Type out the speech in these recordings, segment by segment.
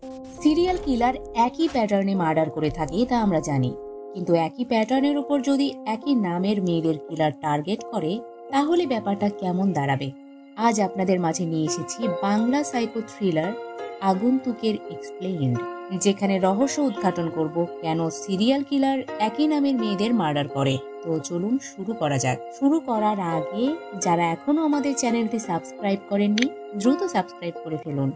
Serial killer একই প্যাটার্নে murder করে থাকে তা আমরা জানি, কিন্তু একই প্যাটার্নের উপর যদি একই নামের মেয়েদের কিলার টার্গেট করে তাহলে ব্যাপারটা কেমন দাঁড়াবে। আজ আপনাদের মাঝে নিয়ে এসেছি বাংলা সাইকো থ্রিলার আগন্তুকের এক্সপ্লেইনড, যেখানে রহস্য উদ্ঘাটন করব কেন সিরিয়াল কিলার একই নামের মেয়েদের মার্ডার করে। তো চলুন শুরু করা যাক। শুরু করার আগে যারা এখনো আমাদের চ্যানেলটি সাবস্ক্রাইব করেননি দ্রুত সাবস্ক্রাইব করে ফেলুন।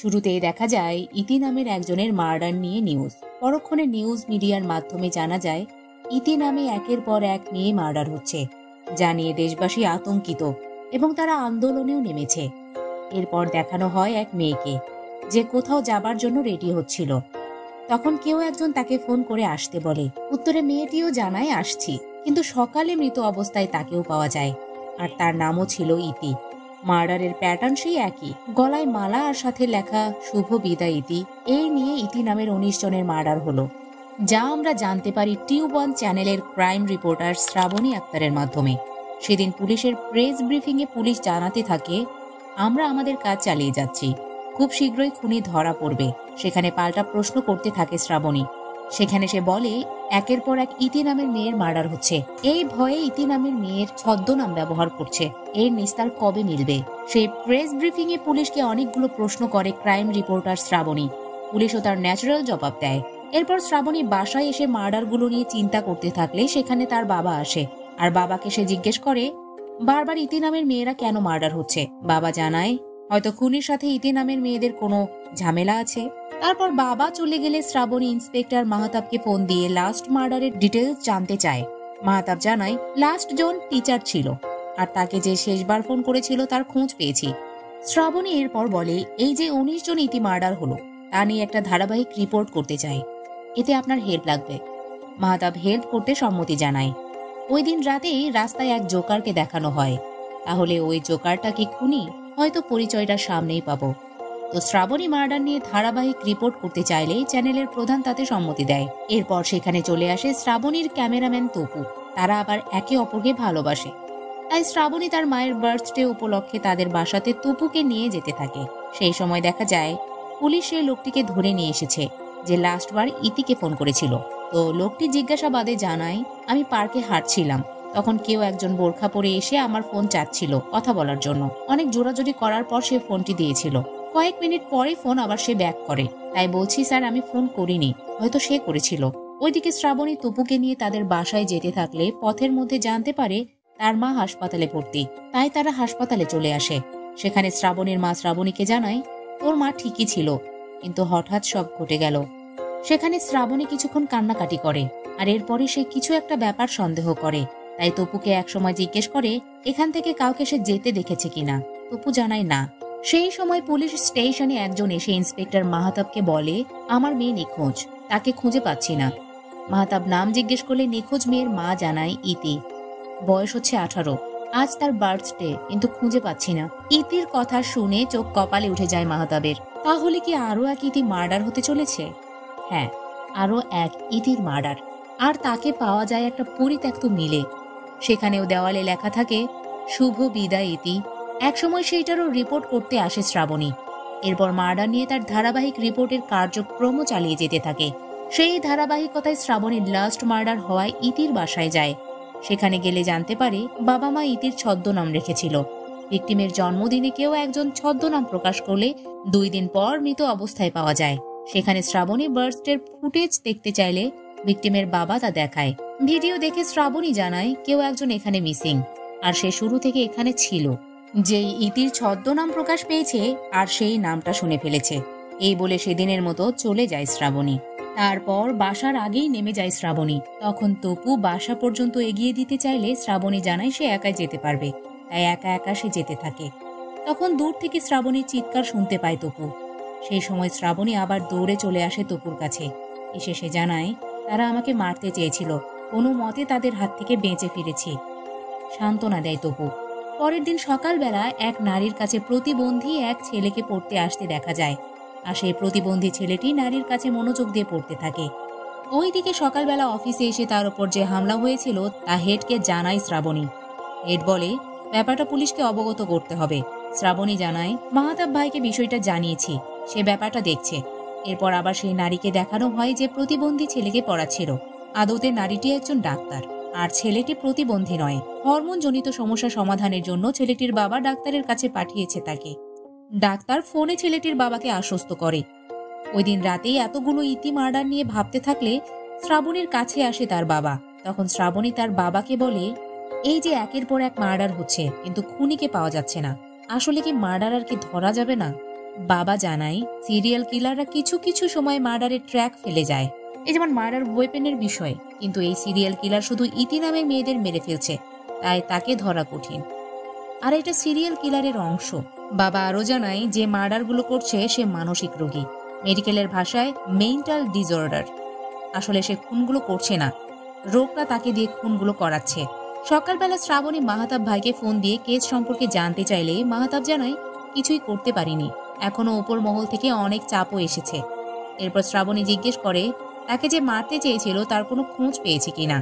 শুরুতেই দেখা যায় ইতি নামের একজনের মার্ডার নিয়ে নিউজ। পরক্ষণে নিউজ মিডিয়ার মাধ্যমে জানা যায় ইতি নামে একের পর এক মেয়ে মার্ডার হচ্ছে, যা নিয়ে দেশবাসী আতঙ্কিত এবং তারা আন্দোলনেও নেমেছে। এরপর দেখানো হয় এক মেয়েকে, যে কোথাও যাবার জন্য রেডি হচ্ছিল। তখন কেউ একজন তাকে ফোন করে আসতে বলে। উত্তরে মেয়েটিও জানায় আসছি, কিন্তু সকালে মৃত অবস্থায় তাকেও পাওয়া যায়, আর তার নামও ছিল ইতি। মার্ডারের প্যাটার্ন সেই একই, গলায় মালা আর সাথে লেখা শুভ বিদায় ইতি। এই নিয়ে ইতি নামের 19 জনের মার্ডার হলো, যা আমরা জানতে পারি টিউব1 চ্যানেলের ক্রাইম রিপোর্টার শ্রাবণী আক্তারের মাধ্যমে। সেদিন পুলিশের প্রেস ব্রিফিংয়ে পুলিশ জানাতে থাকে, আমরা আমাদের কাজ চালিয়ে যাচ্ছি, খুব শীঘ্রই খুনি ধরা পড়বে। সেখানে পাল্টা প্রশ্ন করতে থাকে শ্রাবণী। সেখানে সে বলে একের পর এক ইতি নামের মেয়ের মার্ডার হচ্ছে, এই ভয়ে ইতি নামের মেয়ের ছদ্মনাম ব্যবহার করছে। এর নিস্তার কবে মিলবে? সেই প্রেস ব্রিফিং এ পুলিশকে অনেকগুলো প্রশ্ন করে ক্রাইম রিপোর্টার শ্রাবণী। পুলিশও তার ন্যাচারাল জবাব দেয়। এরপর শ্রাবণী বাসায় এসে মার্ডারগুলো নিয়ে চিন্তা করতে থাকলে সেখানে তার বাবা আসে, আর বাবাকে সে জিজ্ঞেস করে বারবার ইতি নামের মেয়েরা কেন মার্ডার হচ্ছে। বাবা জানায় হয়তো খুনির সাথে ইতি নামের মেয়েদের কোনো ঝামেলা আছে। তারপর বাবা চলে গেলে শ্রাবণী ইন্সপেক্টর মাহতাবকে ফোন দিয়ে লাস্ট মার্ডারের ডিটেলস জানতে চায়। মাহতাব জানায় লাস্ট জন টিচার ছিল, আর তাকে যে শেষবার ফোন করেছিল তার খোঁজ পেয়েছি। শ্রাবণী এরপর বলে এই যে 19 জন ইতি মার্ডার হলো তা নিয়ে একটা ধারাবাহিক রিপোর্ট করতে চাই, এতে আপনার হেল্প লাগবে। মাহতাব হেল্প করতে সম্মতি জানায়। ওই দিন রাতেই রাস্তায় এক জোকারকে দেখানো হয়, তাহলে ওই জোকারটা কি খুনি? হয়তো পরিচয়টা সামনেই পাবো। তো শ্রাবণী মার্ডার নিয়ে ধারাবাহিক রিপোর্ট করতে চাইলে চ্যানেলের প্রধান তাতে সম্মতি দেয়। এরপর সেখানে চলে আসে শ্রাবণীর ক্যামেরাম্যান তপু। তারা আবার একে অপরকে ভালোবাসে, তাই শ্রাবণী তার মায়ের বার্থডে উপলক্ষে তাদের বাসাতে তপুকে নিয়ে যেতে থাকে। সেই সময় দেখা যায় পুলিশ সেই লোকটিকে ধরে নিয়ে এসেছে, যে লাস্টবার ইতিকে ফোন করেছিল। তো লোকটি জিজ্ঞাসাবাদে জানায় আমি পার্কে হাঁটছিলাম, তখন কেউ একজন বোরখা পরে এসে আমার ফোন চাচ্ছিল কথা বলার জন্য। অনেক জোরাজোরি করার পর সে ফোনটি দিয়েছিল। কয়েক মিনিট পরে ফোন আবার সে ব্যাক করে, তাই বলছি স্যার আমি ফোন করিনি, হয়তো সে করেছিল। ওইদিকে শ্রাবণী তপুকে নিয়ে তাদের বাসায় যেতে থাকলে পথের মধ্যে জানতে পারে তার মা হাসপাতালে ভর্তি, তাই তারা হাসপাতালে চলে আসে। সেখানে শ্রাবণীর মা শ্রাবণীকে জানায় তোর মা ঠিকই ছিল, কিন্তু হঠাৎ সব ঘটে গেল। সেখানে শ্রাবণী কিছুক্ষণ কান্নাকাটি করে, আর এরপরে সে কিছু একটা ব্যাপার সন্দেহ করে। তাই তপুকে একসময় জিজ্ঞেস করে এখান থেকে কাউকে সে যেতে দেখেছে কিনা। তপু জানায় না। সেই সময় পুলিশ স্টেশনে একজন এসে ইন্সপেক্টর মাহতাবকে বলে আমার মেয়ে নিখোঁজ, তাকে খুঁজে পাচ্ছি না। মাহতাব নাম জিজ্ঞেস করলে নিখোঁজ মেয়ের মা জানায় ইতি, বয়স হচ্ছে 18, আজ তার বার্থডে, কিন্তু খুঁজে পাচ্ছি না। ইতির কথা শুনে চোখ কপালে উঠে যায় মাহতাবের। তাহলে কি আরো এক ইতি মার্ডার হতে চলেছে? হ্যাঁ, আরো এক ইতির মার্ডার, আর তাকে পাওয়া যায় একটা পরিত্যক্ত মিলে। সেখানেও দেওয়ালে লেখা থাকে শুভ বিদায় ইতি। একসময় সেইটারও রিপোর্ট করতে আসে শ্রাবণী। এরপর মার্ডার নিয়ে তার ধারাবাহিক রিপোর্টের কার্যক্রমও চালিয়ে যেতে থাকে। সেই ধারাবাহিকতায় শ্রাবণীর লাস্ট মার্ডার হওয়ায় ইতির বাসায় যায়। সেখানে গেলে জানতে পারে বাবা মা ইতির ছদ্মনাম রেখেছিল। ভিকটিমের জন্মদিনে কেউ একজন ছদ্মনাম প্রকাশ করলে 2 দিন পর মৃত অবস্থায় পাওয়া যায়। সেখানে শ্রাবণী বার্থডের ফুটেজ দেখতে চাইলে ভিকটিমের বাবা তা দেখায়। ভিডিও দেখে শ্রাবণী জানায় কেউ একজন এখানে মিসিং, আর সে শুরু থেকে এখানে ছিল। যেই ইতির ছদ্মনাম প্রকাশ পেয়েছে আর সেই নামটা শুনে ফেলেছে। এই বলে সেদিনের মতো চলে যায় শ্রাবণী। তারপর বাসার আগেই নেমে যায় শ্রাবণী। তখন তপু বাসা পর্যন্ত এগিয়ে দিতে চাইলে শ্রাবণী জানায় সে একাই যেতে পারবে, তাই একা একা সে যেতে থাকে। তখন দূর থেকে শ্রাবণীর চিৎকার শুনতে পায় তপু। সেই সময় শ্রাবণী আবার দৌড়ে চলে আসে তপুর কাছে। এসে সে জানায় তারা আমাকে মারতে চেয়েছিল, কোনো মতে তাদের হাত থেকে বেঁচে ফিরেছি। সান্ত্বনা দেয় তপু। পরের দিন সকালবেলা এক নারীর কাছে প্রতিবন্ধী এক ছেলেকে পড়তে আসতে দেখা যায়, আর সেই প্রতিবন্ধী ছেলেটি নারীর কাছে মনোযোগ দিয়ে পড়তে থাকে। ওইদিকে সকালবেলা অফিসে এসে তার উপর যে হামলা হয়েছিল তা হেডকে জানায় শ্রাবণী। হেড বলে ব্যাপারটা পুলিশকে অবগত করতে হবে, শ্রাবণী জানায়, মাহতাব ভাইকে বিষয়টা জানিয়েছি, সে ব্যাপারটা দেখছে। এরপর আবার সেই নারীকে দেখানো হয় যে প্রতিবন্ধী ছেলেকে পড়াচ্ছিল। আদতে নারীটি একজন ডাক্তার, আর ছেলেটি প্রতিবন্ধী নয়। হরমোনজনিত সমস্যা সমাধানের জন্য ছেলেটির বাবা ডাক্তারের কাছে পাঠিয়েছে তাকে। ডাক্তার ফোনে ছেলেটির বাবাকে আশ্বস্ত করে। ওই দিন রাতেই এতগুলো ইতি মার্ডার নিয়ে ভাবতে থাকলে শ্রাবণীর কাছে আসে তার বাবা। তখন শ্রাবণী তার বাবাকে বলে, এই যে একের পর এক মার্ডার হচ্ছে, কিন্তু খুনিকে পাওয়া যাচ্ছে না, আসলে কি মার্ডারারকে ধরা যাবে না? বাবা জানায়, সিরিয়াল কিলাররা কিছু কিছু সময় মার্ডারের ট্র্যাক ফেলে যায়, এই যেমন মার্ডার ওয়েপেনের বিষয়। কিন্তু এই সিরিয়াল কিলার শুধু ইতি নামের মেয়েদের মেরে ফেলছে, তাই তাকে ধরা কঠিন। আর এটা সিরিয়াল কিলারের অংশ। বাবা আরো জানায়, যে মার্ডারগুলো করছে সে মানসিক রোগী, মেডিকেলের ভাষায় মেন্টাল ডিসঅর্ডার। আসলে সে খুনগুলো করছে না, রোগটা তাকে দিয়ে খুনগুলো করাচ্ছে। সকালবেলা শ্রাবণী মাহতাব ভাইকে ফোন দিয়ে কেস সম্পর্কে জানতে চাইলে মাহতাব জানায়, কিছুই করতে পারিনি, এখনো ওপর মহল থেকে অনেক চাপও এসেছে। এরপর শ্রাবণী জিজ্ঞেস করে, তাকে যে মারতে চেয়েছিল তার কোনো খোঁজ পেয়েছে কিনা।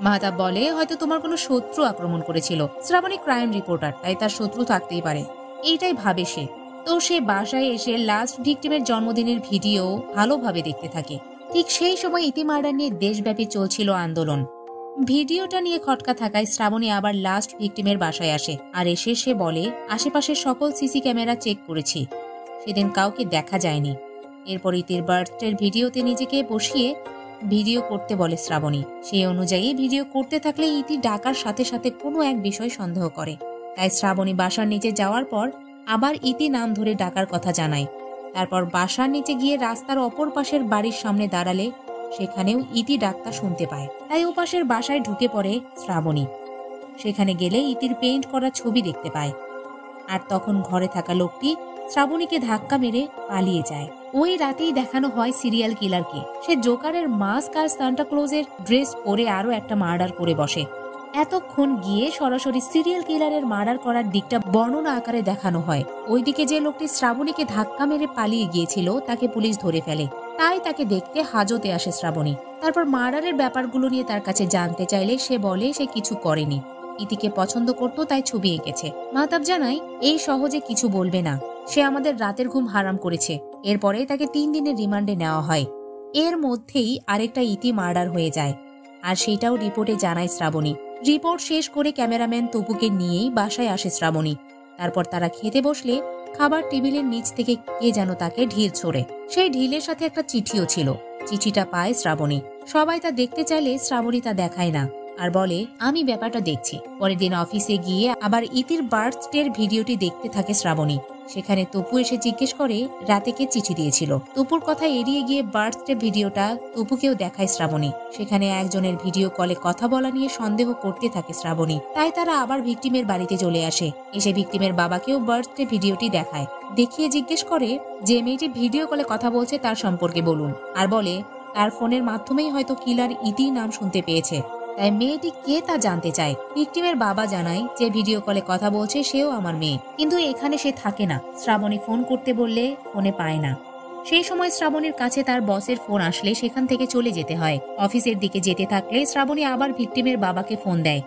মাহতাব বলে, হয়তো তোমার কোনো শত্রু আক্রমণ করেছিল। শ্রাবণী ক্রাইম রিপোর্টার, তাই তার শত্রু থাকতেই পারে, এইটাই ভাবে সে। তো সে বাসায় এসে লাস্ট ভিকটিমের জন্মদিনের ভিডিও ভালোভাবে দেখতে থাকে। ঠিক সেই সময় ইতি মার্ডার নিয়ে দেশব্যাপী চলছিল আন্দোলন। ভিডিওটা নিয়ে খটকা থাকায় শ্রাবণী আবার লাস্ট ভিকটিমের বাসায় আসে। আর এসে সে বলে, আশেপাশের সকল সিসি ক্যামেরা চেক করেছি, সেদিন কাউকে দেখা যায়নি। এরপর ইতির বার্থডের ভিডিওতে নিজেকে বসিয়ে ভিডিও করতে বলে শ্রাবণী। সেই অনুযায়ী ভিডিও করতে থাকলে ইতি ডাকার সাথে সাথে কোনো এক বিষয় সন্দেহ করে। তাই শ্রাবণী বাসার নিচে যাওয়ার পর আবার ইতি নাম ধরে ডাকার কথা জানায়। তারপর বাসার নিচে গিয়ে রাস্তার অপর পাশের বাড়ির সামনে দাঁড়ালে সেখানেও ইতি ডাকটা শুনতে পায়। তাই ও পাশের বাসায় ঢুকে পড়ে শ্রাবণী। সেখানে গেলে ইতির পেইন্ট করা ছবি দেখতে পায়। আর তখন ঘরে থাকা লোকটি শ্রাবণীকে ধাক্কা মেরে পালিয়ে যায়। ওই রাতেই দেখানো হয় সিরিয়াল কিলারকে। সে জোকারের মাস্ক আর সান্টা ক্লজের ড্রেস পরে আরো একটা মার্ডার করে বসে। এতক্ষণ গিয়ে সরাসরি সিরিয়াল কিলারের মার্ডার করার দিকটা বর্ণনা আকারে দেখানো হয়। ওইদিকে যে লোকটি শ্রাবণীকে ধাক্কা মেরে পালিয়ে গিয়েছিল তাকে পুলিশ ধরে ফেলে। তাই তাকে দেখতে হাজতে আসে শ্রাবণী। তারপর মার্ডারের ব্যাপারগুলো নিয়ে তার কাছে জানতে চাইলে সে বলে সে কিছু করেনি, ইতিকে পছন্দ করতো তাই ছবি এঁকেছে। মাহতাব জানায়, এই সহজে কিছু বলবে না, সে আমাদের রাতের ঘুম হারাম করেছে। এরপরে তাকে 3 দিনের রিমান্ডে নেওয়া হয়। এর মধ্যেই আরেকটা ইতি মার্ডার হয়ে যায়, আর সেটাও রিপোর্টে জানায় শ্রাবণী। রিপোর্ট শেষ করে ক্যামেরাম্যান তপুকে নিয়েই বাসায় আসে শ্রাবণী। তারপর তারা খেতে বসলে খাবার টেবিলের নিচ থেকে কে যেন তাকে ঢিল ছোড়ে। সেই ঢিলের সাথে একটা চিঠিও ছিল। চিঠিটা পায় শ্রাবণী। সবাই তা দেখতে চাইলে শ্রাবণী তা দেখায় না, আর বলে, আমি ব্যাপারটা দেখছি। পরের দিন অফিসে গিয়ে আবার ইতির বার্থডের ভিডিওটি দেখতে থাকে শ্রাবণী। সেখানে তপু এসে জিজ্ঞেস করে, রাতে কে চিঠি দিয়েছিল। তপুর কথা এড়িয়ে গিয়ে বার্থডে ভিডিওটা তপুকেও দেখায় শ্রাবণী। সেখানে একজনের ভিডিও কলে কথা বলা নিয়ে সন্দেহ করতে থাকে শ্রাবণী। তাই তারা আবার ভিকটিমের বাড়িতে চলে আসে। এসে ভিকটিমের বাবাকেও বার্থডে ভিডিওটি দেখায়। দেখিয়ে জিজ্ঞেস করে, যে মেয়েটি ভিডিও কলে কথা বলছে তার সম্পর্কে বলুন। আর বলে, তার ফোনের মাধ্যমেই হয়তো কিলার ইতির নাম শুনতে পেয়েছে, তাই মেয়েটি কে তা জানতে চায়। ভিকটিমের বাবা জানায়, যে ভিডিও কলে কথা বলছে সেও আমার মেয়ে, কিন্তু এখানে সে থাকে না। শ্রাবণী ফোন করতে বললে ফোনে পায় না। সেই সময় শ্রাবণীর কাছে তার বসের ফোন আসলে সেখান থেকে চলে যেতে হয়। অফিসের দিকে যেতে থাকলে শ্রাবণী আবার ভিকটিমের বাবাকে ফোন দেয়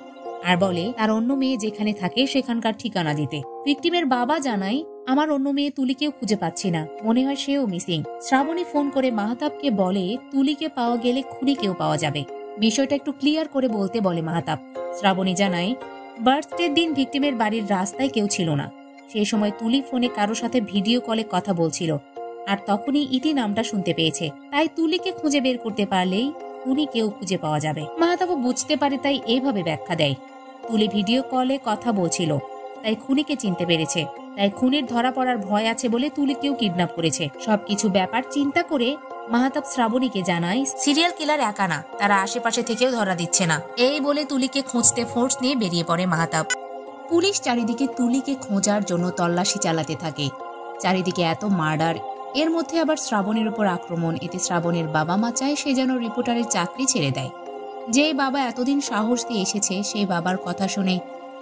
আর বলে তার অন্য মেয়ে যেখানে থাকে সেখানকার ঠিকানা দিতে। ভিকটিমের বাবা জানায়, আমার অন্য মেয়ে তুলিকেও খুঁজে পাচ্ছি না, মনে হয় সেও মিসিং। শ্রাবণী ফোন করে মাহতাবকে বলে, তুলিকে পাওয়া গেলে খুনিকেও পাওয়া যাবে। বিষয়টা একটু ক্লিয়ার করে বলতে বলে মাহতাব। শ্রাবণী জানায়, বার্থডের দিন ভিকটিমের বাড়ির রাস্তায় কেউ ছিল না। সেই সময় তুলি ফোনে কারো সাথে ভিডিও কলে কথা বলছিল, আর তখনই ইতি নামটা শুনতে পেয়েছে। তাই তুলিকে খুঁজে বের করতে পারলেই খুনিকেও খুঁজে পাওয়া যাবে। মাহতাবও বুঝতে পারে, তাই এইভাবে ব্যাখ্যা দেয়, তুলি ভিডিও কলে কথা বলছিল, তাই খুনিকে চিনতে পেরেছে। তাই খুনির ধরা পড়ার ভয় আছে বলে তুলিকেও কিডন্যাপ করেছে। সবকিছু ব্যাপার চিন্তা করে মাহতাব শ্রাবণীকে জানায়, সিরিয়াল কিলার একা না, তারা আশেপাশে থেকেও ধরা দিচ্ছে না। এই বলে তুলিকে খুঁজতে ফোর্স নিয়ে বেরিয়ে পড়ে মাহতাব। পুলিশ চারিদিকে তুলিকে খোঁজার জন্য তল্লাশি চালাতে থাকে। চারিদিকে এত মার্ডার, এর মধ্যে আবার শ্রাবণীর উপর আক্রমণ। এতে শ্রাবণীর বাবা মা চায় সে যেন রিপোর্টারের চাকরি ছেড়ে দেয়। যে বাবা এতদিন সাহস দিয়ে এসেছে, সেই বাবার কথা শুনে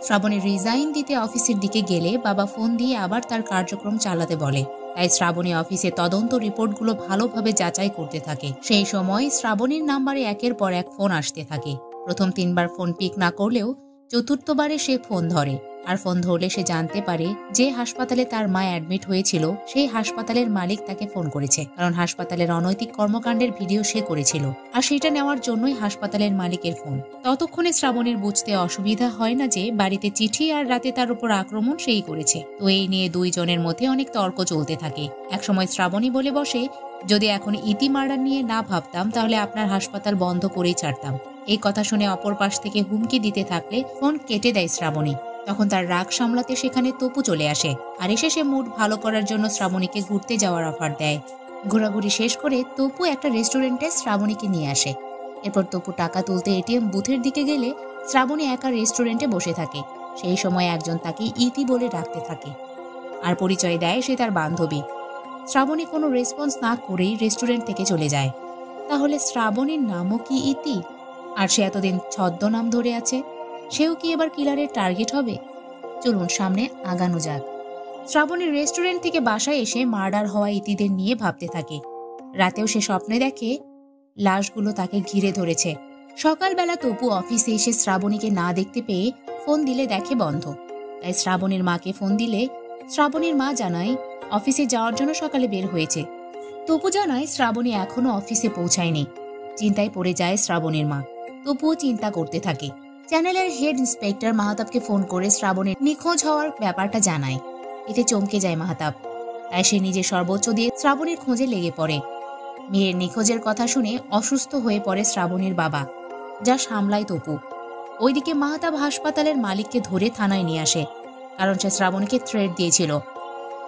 শ্রাবণী রিজাইন দিতে অফিসের দিকে গেলে বাবা ফোন দিয়ে আবার তার কার্যক্রম চালাতে বলে। তাই শ্রাবণী অফিসে তদন্ত রিপোর্টগুলো ভালোভাবে যাচাই করতে থাকে। সেই সময় শ্রাবণীর নাম্বারে একের পর এক ফোন আসতে থাকে। প্রথম 3 বার ফোন পিক না করলেও চতুর্থবারে সে ফোন ধরে। আর ফোন ধরলে সে জানতে পারে যে হাসপাতালে তার মা অ্যাডমিট হয়েছিল সেই হাসপাতালের মালিক তাকে ফোন করেছে, কারণ হাসপাতালের অনৈতিক কর্মকাণ্ডের ভিডিও সে করেছিল আর সেটা নেওয়ার জন্যই হাসপাতালের মালিকের ফোন। ততক্ষণে শ্রাবণীর বুঝতে অসুবিধা হয় না যে বাড়িতে চিঠি আর রাতে তার উপর আক্রমণ সেই করেছে। তো এই নিয়ে দুইজনের মধ্যে অনেক তর্ক চলতে থাকে। একসময় শ্রাবণী বলে বসে, যদি এখন ইতি মার্ডার নিয়ে না ভাবতাম তাহলে আপনার হাসপাতাল বন্ধ করেই ছাড়তাম। এই কথা শুনে অপর পাশ থেকে হুমকি দিতে থাকলে ফোন কেটে দেয় শ্রাবণী। তখন তার রাগ সামলাতে সেখানে তপু চলে আসে আর এসে সে মুড ভালো করার জন্য শ্রাবণীকে ঘুরতে যাওয়ার অফার দেয়। ঘোরাঘুরি শেষ করে তপু একটা রেস্টুরেন্টে শ্রাবণীকে নিয়ে আসে। এরপর তপু টাকা তুলতে এটিএম বুথের দিকে গেলে শ্রাবণী একা রেস্টুরেন্টে বসে থাকে। সেই সময় একজন তাকে ইতি বলে ডাকতে থাকে আর পরিচয় দেয় সে তার বান্ধবী। শ্রাবণী কোনো রেসপন্স না করেই রেস্টুরেন্ট থেকে চলে যায়। তাহলে শ্রাবণীর নামও কি ইতি? আর সে এতদিন ছদ্মনাম ধরে আছে, সেও কি এবার কিলারের টার্গেট হবে? চলুন সামনে আগানো যাক। শ্রাবণীর রেস্টুরেন্ট থেকে বাসায় এসে মার্ডার হওয়া ইতিদের নিয়ে ভাবতে থাকে। রাতেও সে স্বপ্নে দেখে লাশগুলো তাকে ঘিরে ধরেছে। সকালবেলা তপু অফিসে এসে শ্রাবণীকে না দেখতে পেয়ে ফোন দিলে দেখে বন্ধ। তাই শ্রাবণীর মাকে ফোন দিলে শ্রাবণীর মা জানায় অফিসে যাওয়ার জন্য সকালে বের হয়েছে। তপু জানায় শ্রাবণী এখনো অফিসে পৌঁছায়নি। চিন্তায় পড়ে যায় শ্রাবণীর মা। তপুও চিন্তা করতে থাকে। চ্যানেলের হেড ইন্সপেক্টর মাহতাবকে ফোন করে শ্রাবণীর নিখোঁজ হওয়ার ব্যাপারটা জানায়। এতে চমকে যায় মাহতাব। তাই সে নিজের সর্বোচ্চ দিয়ে শ্রাবণীর খোঁজে লেগে পড়ে। মেয়ের নিখোঁজের কথা শুনে অসুস্থ হয়ে পড়ে শ্রাবণীর বাবা, যা সামলায় তপু। ওইদিকে মাহতাব হাসপাতালের মালিককে ধরে থানায় নিয়ে আসে, কারণ সে শ্রাবণীকে থ্রেট দিয়েছিল।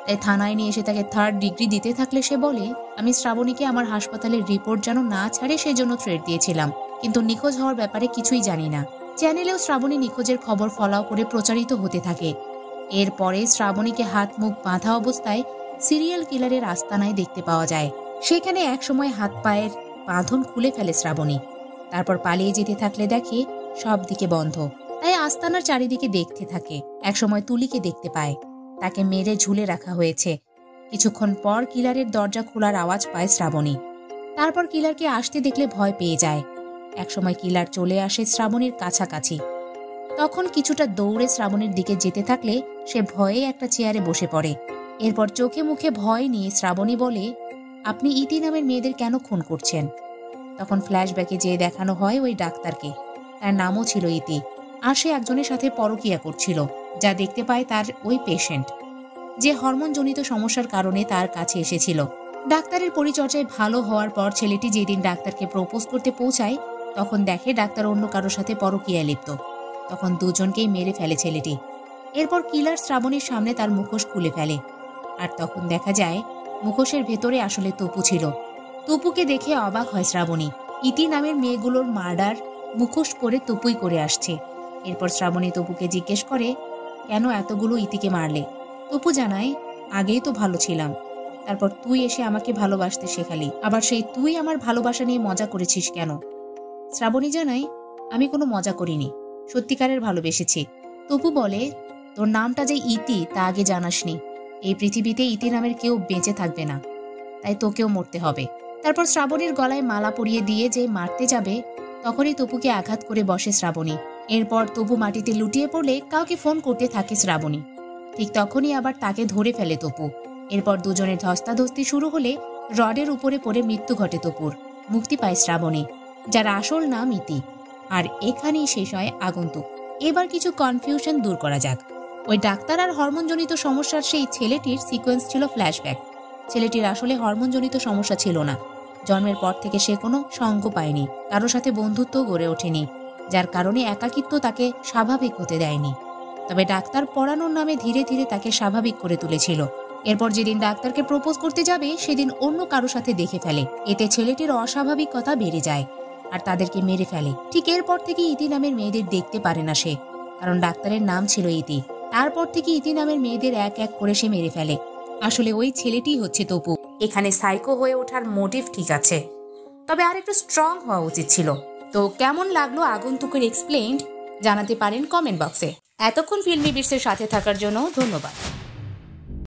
তাই থানায় নিয়ে এসে তাকে 3rd ডিগ্রি দিতে থাকলে সে বলে, আমি শ্রাবণীকে আমার হাসপাতালের রিপোর্ট যেন না ছাড়ে সেজন্য থ্রেট দিয়েছিলাম, কিন্তু নিখোঁজ হওয়ার ব্যাপারে কিছুই জানি না। চ্যানেলেও শ্রাবণী নিখোঁজের খবর ফলাও করে প্রচারিত হতে থাকে। এরপরে শ্রাবণীকে হাত মুখ বাঁধা অবস্থায় সিরিয়াল কিলারের আস্তানায় দেখতে পাওয়া যায়। সেখানে একসময় হাত পায়ের বাঁধন খুলে ফেলে শ্রাবণী। তারপর পালিয়ে যেতে থাকলে দেখে সব দিকে বন্ধ। তাই আস্তানার চারিদিকে দেখতে থাকে। একসময় তুলিকে দেখতে পায়, তাকে মেরে ঝুলে রাখা হয়েছে। কিছুক্ষণ পর কিলারের দরজা খোলার আওয়াজ পায় শ্রাবণী। তারপর কিলারকে আসতে দেখলে ভয় পেয়ে যায়। একসময় কিলার চলে আসে শ্রাবণীর কাছাকাছি। তখন কিছুটা দৌড়ে শ্রাবণীর দিকে যেতে থাকলে সে ভয়ে একটা চেয়ারে বসে পড়ে। এরপর চোখে মুখে ভয় নিয়ে শ্রাবণী বলে, আপনি ইতি নামের মেয়েদের কেন খুন করছেন? তখন ফ্ল্যাশব্যাকে যেয়ে দেখানো হয় ওই ডাক্তারকে। তার নামও ছিল ইতি, আর সে একজনের সাথে পরকীয়া করছিল, যা দেখতে পায় তার ওই পেশেন্ট, যে হরমোনজনিত সমস্যার কারণে তার কাছে এসেছিল। ডাক্তারের পরিচর্যায় ভালো হওয়ার পর ছেলেটি যেদিন ডাক্তারকে প্রপোজ করতে পৌঁছায়, তখন দেখে ডাক্তার অন্য কারোর সাথে পরকীয়ায় লিপ্ত। তখন দুজনকেই মেরে ফেলে ছেলেটি। এরপর কিলার শ্রাবণীর সামনে তার মুখোশ খুলে ফেলে, আর তখন দেখা যায় মুখোশের ভেতরে আসলে তপু ছিল। তপুকে দেখে অবাক হয় শ্রাবণী। ইতি নামের মেয়েগুলোর মার্ডার মুখোশ পরে তপুই করে আসছে। এরপর শ্রাবণী তপুকে জিজ্ঞেস করে, কেন এতগুলো ইতিকে মারলে? তপু জানায়, আগেই তো ভালো ছিলাম, তারপর তুই এসে আমাকে ভালোবাসতে শেখালি, আবার সেই তুই আমার ভালোবাসা নিয়ে মজা করেছিস কেন? শ্রাবণী জানায়, আমি কোনো মজা করিনি, সত্যিকারের ভালোবেসেছি। তপু বলে, তোর নামটা যে ইতি তা আগে জানাসনি। এই পৃথিবীতে ইতি নামের কেউ বেঁচে থাকবে না, তাই তোকেও মরতে হবে। তারপর শ্রাবণীর গলায় মালা পরিয়ে দিয়ে যে মারতে যাবে, তখনই তপুকে আঘাত করে বসে শ্রাবণী। এরপর তপু মাটিতে লুটিয়ে পড়লে কাউকে ফোন করতে থাকে শ্রাবণী। ঠিক তখনই আবার তাকে ধরে ফেলে তপু। এরপর দুজনের ধস্তাধস্তি শুরু হলে রডের উপরে পড়ে মৃত্যু ঘটে তপুর। মুক্তি পায় শ্রাবণী, যার আসল নাম ইতি। আর এখানেই শেষ হয় আগন্তুক। এবার কিছু কনফিউশন দূর করা যাক। ওই ডাক্তার আর হরমোনজনিত সমস্যার সেই ছেলেটির সিকোয়েন্স ছিল ফ্ল্যাশব্যাক। ছেলেটির আসলে হরমোনজনিত সমস্যা ছিল না। জন্মের পর থেকে সে কোনো সঙ্গ পায়নি, কারোর সাথে বন্ধুত্ব গড়ে ওঠেনি, যার কারণে একাকিত্ব তাকে স্বাভাবিক হতে দেয়নি। তবে ডাক্তার পড়ানোর নামে ধীরে ধীরে তাকে স্বাভাবিক করে তুলেছিল। এরপর যেদিন ডাক্তারকে প্রপোজ করতে যাবে সেদিন অন্য কারো সাথে দেখে ফেলে। এতে ছেলেটির অস্বাভাবিকতা বেড়ে যায় আর তাদেরকে মেরে ফেলে। ঠিক এরপর থেকে ইতি নামের মেয়েদের দেখতে পারে না সে, কারণ ডাক্তারের নাম ছিল ইতি। তারপর থেকে ইতি নামের মেয়েদের এক এক করে সে মেরে ফেলে। আসলে ওই ছেলেটিই হচ্ছে তপু। এখানে সাইকো হয়ে ওঠার মোটিভ ঠিক আছে, তবে আর একটু স্ট্রং হওয়া উচিত ছিল। তো কেমন লাগলো আগন্তুকের এক্সপ্লেইনড জানাতে পারেন কমেন্ট বক্সে। এতক্ষণ ফিল্মি বিটসের সাথে থাকার জন্য ধন্যবাদ।